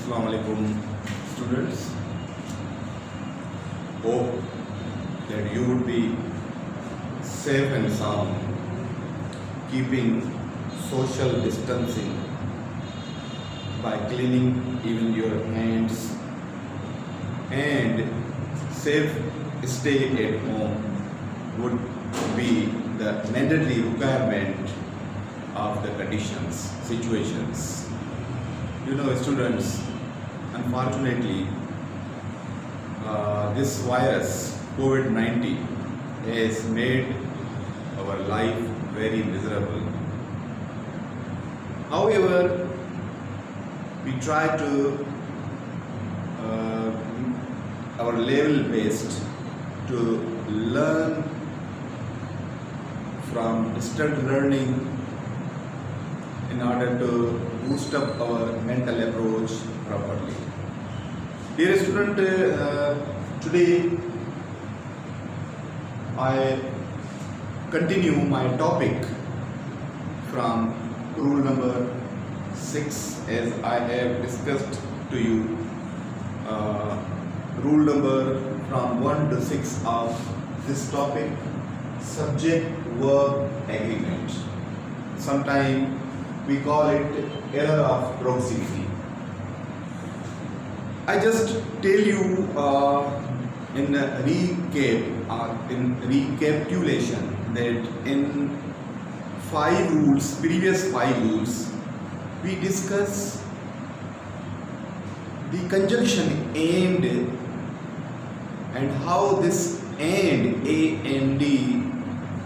Assalamu alaikum, students. Hope that you would be safe and sound, keeping social distancing by cleaning even your hands, and safe stay at home would be the mandatory requirement of the conditions, situations. You know, students, unfortunately, this virus, COVID-19, has made our life very miserable. However, we try to our level best to learn from distant learning in order to boost up our mental approach properly. Dear student, today I continue my topic from rule number 6, as I have discussed to you rule number from 1 to 6 of this topic, subject-verb agreement. Sometimes we call it error of proximity. I just tell you in recap or in recapitulation that in previous 5 rules, we discuss the conjunction and and how this and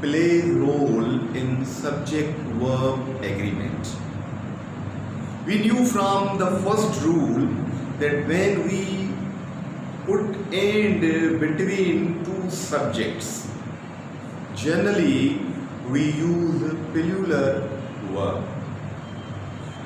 plays role in subject-verb agreement. We knew from the first rule that when we put and between two subjects, generally we use plural verb.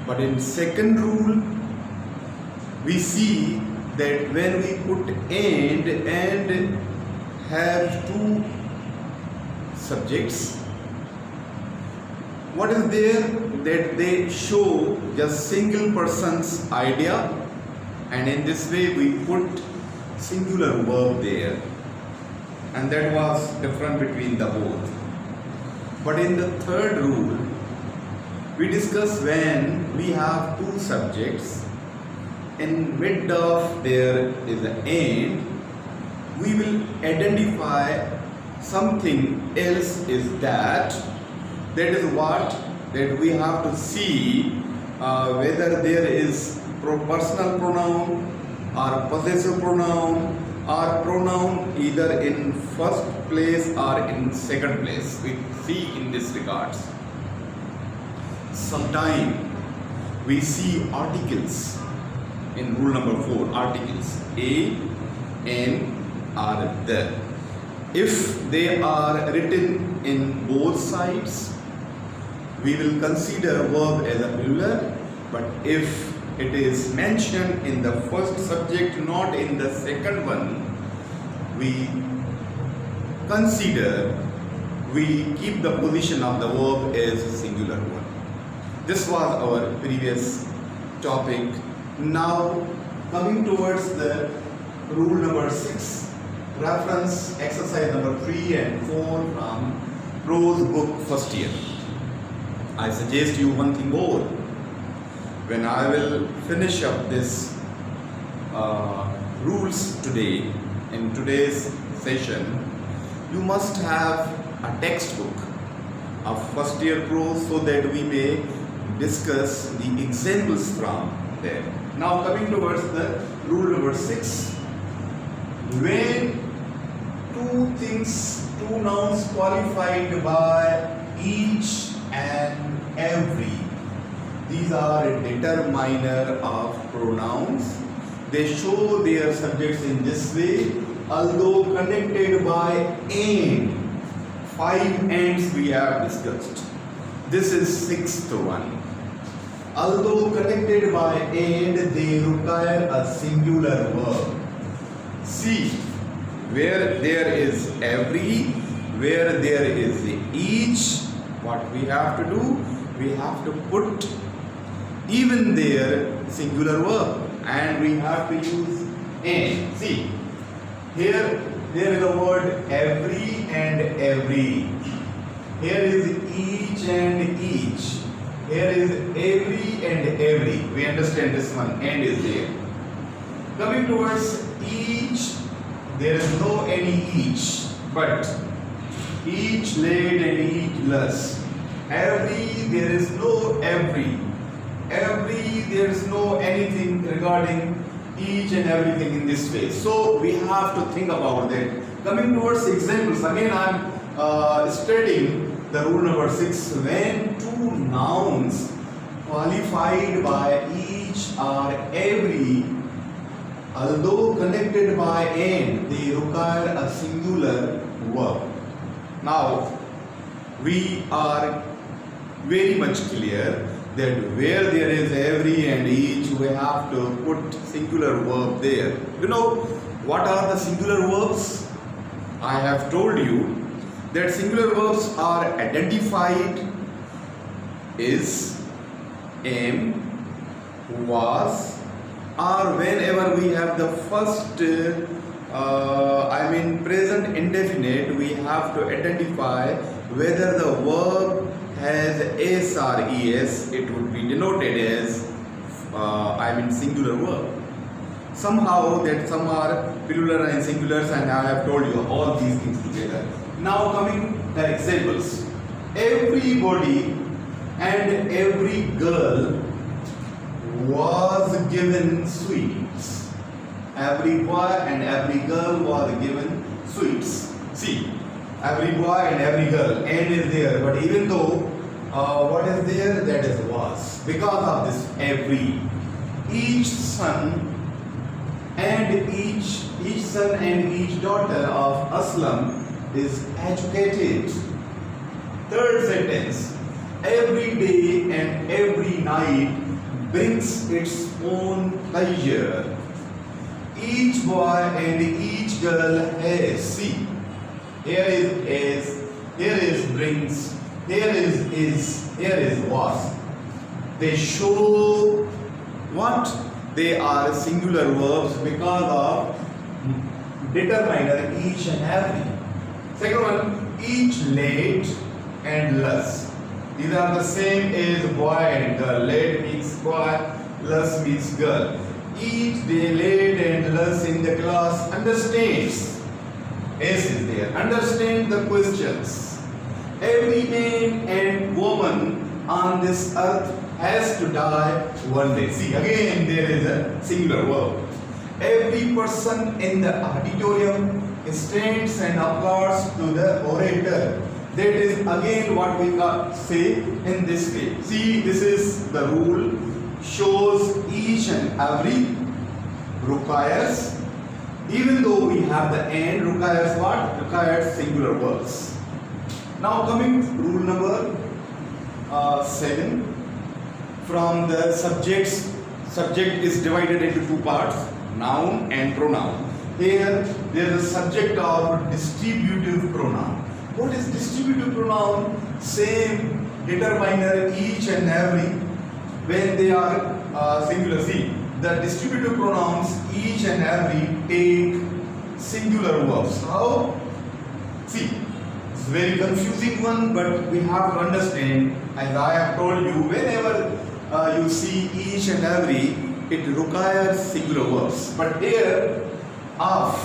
But in second rule, we see that when we put and have two subjects, what is there? That they show just single person's idea, and in this way we put singular verb there, and that was different between the both. But in the third rule, we discuss when we have two subjects, in mid of there is an and, we will identify something else is that is what that we have to see whether there is personal pronoun or possessive pronoun or pronoun either in first place or in second place. We see in this regards. Sometime we see articles in rule number 4, articles a, n are there. If they are written in both sides, we will consider verb as a plural, but if it is mentioned in the first subject, not in the second one, we keep the position of the verb as singular one. This was our previous topic. Now coming towards the rule number 6, reference exercise number 3 and 4 from prose book first year. I suggest you one thing more. When I will finish up this rules today, in today's session, you must have a textbook of first year prose so that we may discuss the examples from there. Now coming towards the rule number 6, when two nouns qualified by each and every, these are a determiner of pronouns. They show their subjects in this way, although connected by and. 5 ands we have discussed. This is 6th one. Although connected by and, they require a singular verb. See, where there is every, where there is each, what we have to do? We have to put even there singular verb. and we have to use and. See, here there is a word every and every. Here is each and each. Here is every and every. We understand this one, and is there. Coming towards each, there is no any each, but each laid and each less. Every, there is no every. Every, there is no anything regarding each and everything in this way. So we have to think about that. Coming towards examples, again I am studying the rule number 6. When two nouns qualified by each or every, although connected by and, they require a singular verb. Now we are very much clear that where there is every and each, we have to put singular verb there. You know what are the singular verbs? I have told you that singular verbs are identified is, am, was, or whenever we have the first present indefinite, we have to identify whether the verb has s or es, it would be denoted as singular verb. Somehow that some are plural and singulars, and I have told you all these things together. Now coming the examples. Everybody and every girl was given sweets. Every boy and every girl was given sweets. See, every boy and every girl, and is there, but even though what is there, that is was. Because of this every, each son and each daughter of Aslam is educated. Third sentence, every day and every night brings its own pleasure. Each boy and each girl has. See, here is, here is brings, here is, here is was. They show what? They are singular verbs because of determiner each and every. Second one, each late and less. These are the same as boy and girl. Late means boy, less means girl. Each day late and less in the class understands. S is there. Understand the questions. Every man and woman on this earth has to die one day. See, again there is a singular verb. Every person in the auditorium stands and applauds to the orator. That is again what we can say in this way. See, this is the rule, shows each and every, requires, even though we have the and, requires what? Requires singular verbs. Now coming rule number 7. From the subjects, subject is divided into two parts, noun and pronoun. Here there is a subject of distributive pronoun. What is distributive pronoun? Same determiner each and every when they are singular. See, the distributive pronouns each and every take singular verbs. How? See, it's a very confusing one, but we have to understand. As I have told you, whenever you see each and every, it requires singular verbs. But here, of,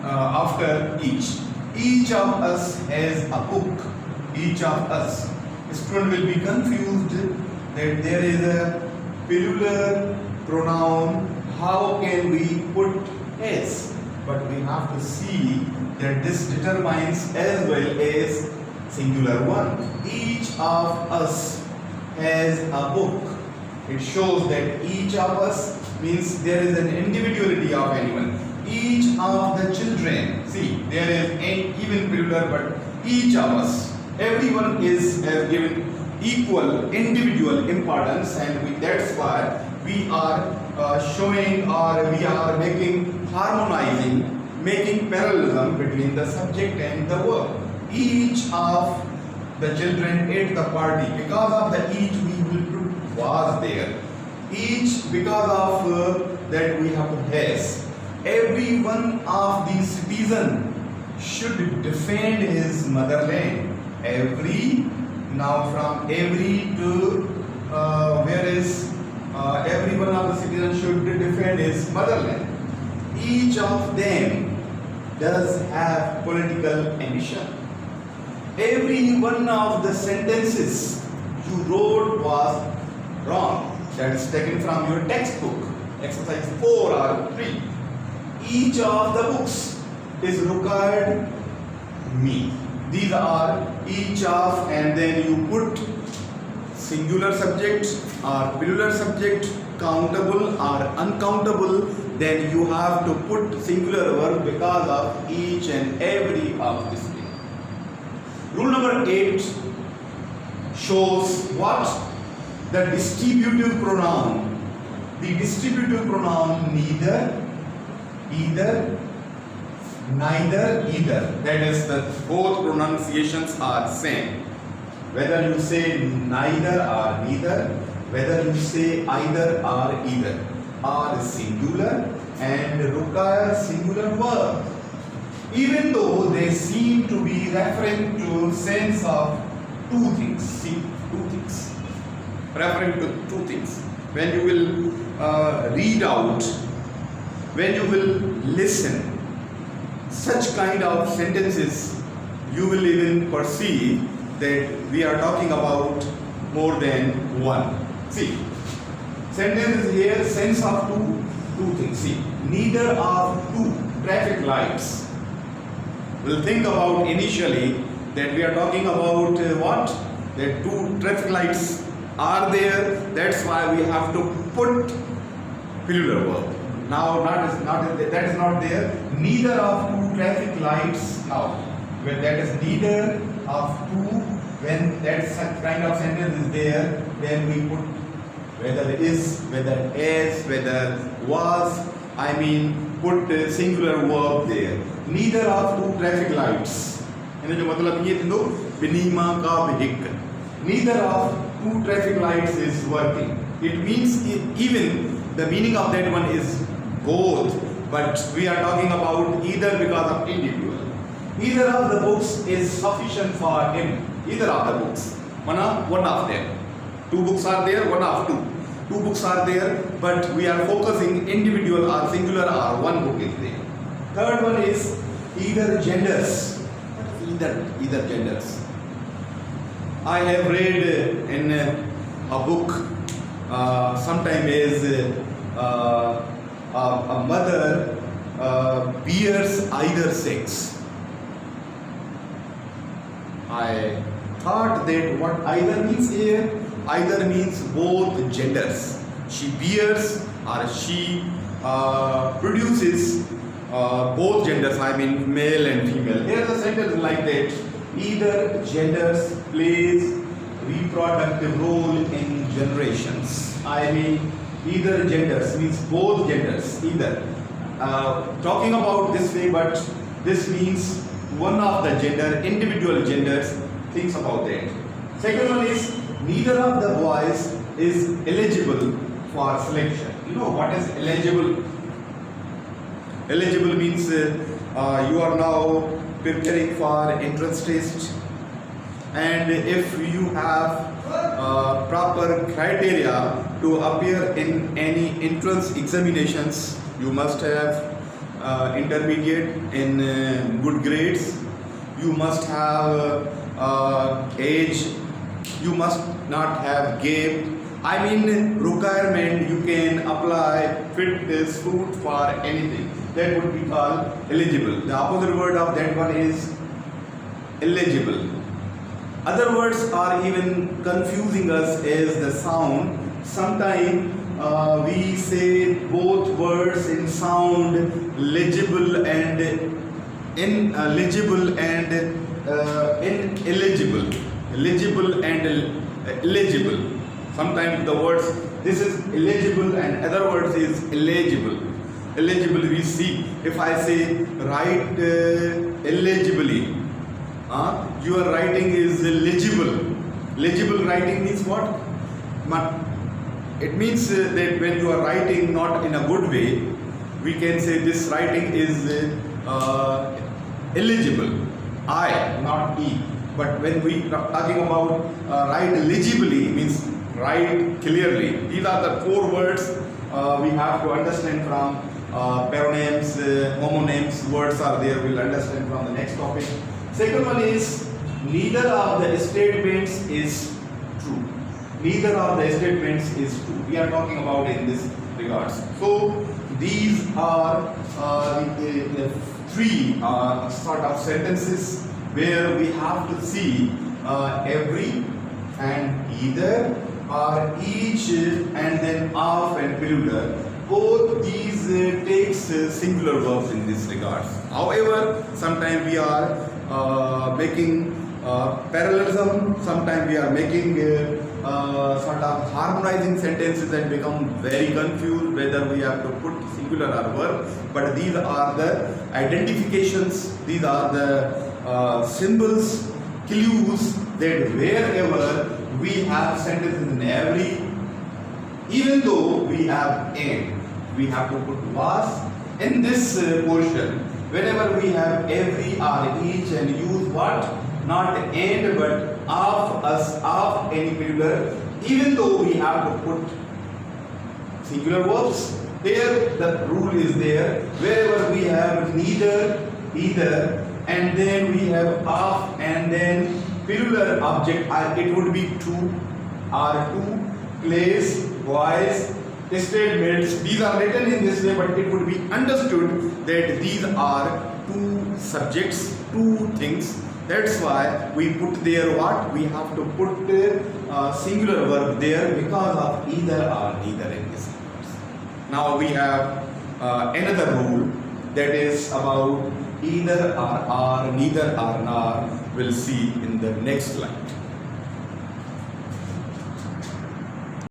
after each. Each of us has a book. Each of us. Student will be confused that there is a plural pronoun. How can we put s? But we have to see that this determines as well as singular one. Each of us has a book. It shows that each of us means there is an individuality of anyone. Each of the children, see, there is an even plural, but each of us, everyone is given equal individual importance, and that's why we are showing, or we are making harmonizing, making parallelism between the subject and the verb. Each of the children ate the party. Because of the each, we will put was there. Each, because of that we have to guess. Every one of these citizens should defend his motherland. Now from every to where is every one of the citizens should defend his motherland. Each of them does have political ambition. Every one of the sentences you wrote was wrong. That is taken from your textbook, exercise 4 or 3. Each of the books is required me. These are each of, and then you put singular subject or plural subject, countable or uncountable. Then you have to put singular verb because of each and every of this thing. Rule number 8 shows what? The distributive pronoun. The distributive pronoun neither, either, neither, either. That is, the both pronunciations are same. Whether you say neither or neither, whether you say either or either, are singular and require singular verb. Even though they seem to be referring to sense of two things. See, two things. Referring to two things. When you will read out, when you will listen, such kind of sentences, you will even perceive that we are talking about more than one. See, sentence is here, sense of two things. See, neither of two traffic lights. We'll think about initially that we are talking about what? That two traffic lights are there. That's why we have to put plural verb. Now that is not there. Neither of two traffic lights. Now, when that is neither of two, when that kind of sentence is there, then we put whether is, whether is, whether was. I mean, put singular verb there. Neither of two traffic lights. जो मतलब ये थी बिनीमा का vehicle. Neither of two traffic lights is working. It means even the meaning of that one is both, but we are talking about either because of individual. Either of the books is sufficient for him. Either of the books. One of them. Two books are there, one of two. Two books are there, but we are focusing individual or singular or one book is there. Third one is either genders. Either genders. I have read in a book sometime is a mother bears either sex. I thought that what either means here, either means both genders. She bears or she produces both genders, I mean male and female. Here the sentence is like that. Either genders plays reproductive role in generations. I mean either genders means both genders, either. Talking about this way, but this means one of the gender, individual genders thinks about that. Second one is neither of the boys is eligible for selection. You know what is eligible? Eligible means you are now preparing for entrance test, and if you have proper criteria to appear in any entrance examinations, you must have intermediate in good grades, you must have age, you must not have gap. I mean requirement, you can apply fitness, food for anything. That would be called eligible. The opposite word of that one is eligible. Other words are even confusing us as the sound. Sometimes we say both words in sound legible and ineligible and ineligible. Legible and illegible. Sometimes the words this is eligible and other words is illegible. Eligible we see. If I say write illegibly, your writing is legible. Legible writing means what? it means that when you are writing not in a good way, we can say this writing is illegible. I, not E. But when we are talking about write legibly, means write clearly. These are the 4 words we have to understand from paronyms, homonyms, words are there, we'll understand from the next topic. Second one is, neither of the statements is true. Neither of the statements is true. We are talking about in this regards. So these are the 3 sort of sentences where we have to see every and either or each and then of and plural. Both these takes singular verbs in this regards. However, sometimes we are making parallelism, sometimes we are making sort of harmonizing sentences and become very confused whether we have to put singular or verb. But these are the identifications, these are the symbols, clues that wherever we have sentences in every, even though we have and, we have to put was in this portion. Whenever we have every or each and use what? Not and but of, us, of, any plural, even though we have to put singular verbs. There the rule is there. Wherever we have neither, either, and then we have of and then plural object, it would be to, or to, place, voice, statements. These are written in this way, but it would be understood that these are 2 subjects, 2 things. That's why we put there what? We have to put singular verb there because of either or neither in this case. Now we have another rule that is about either or neither or nor. We'll see in the next slide.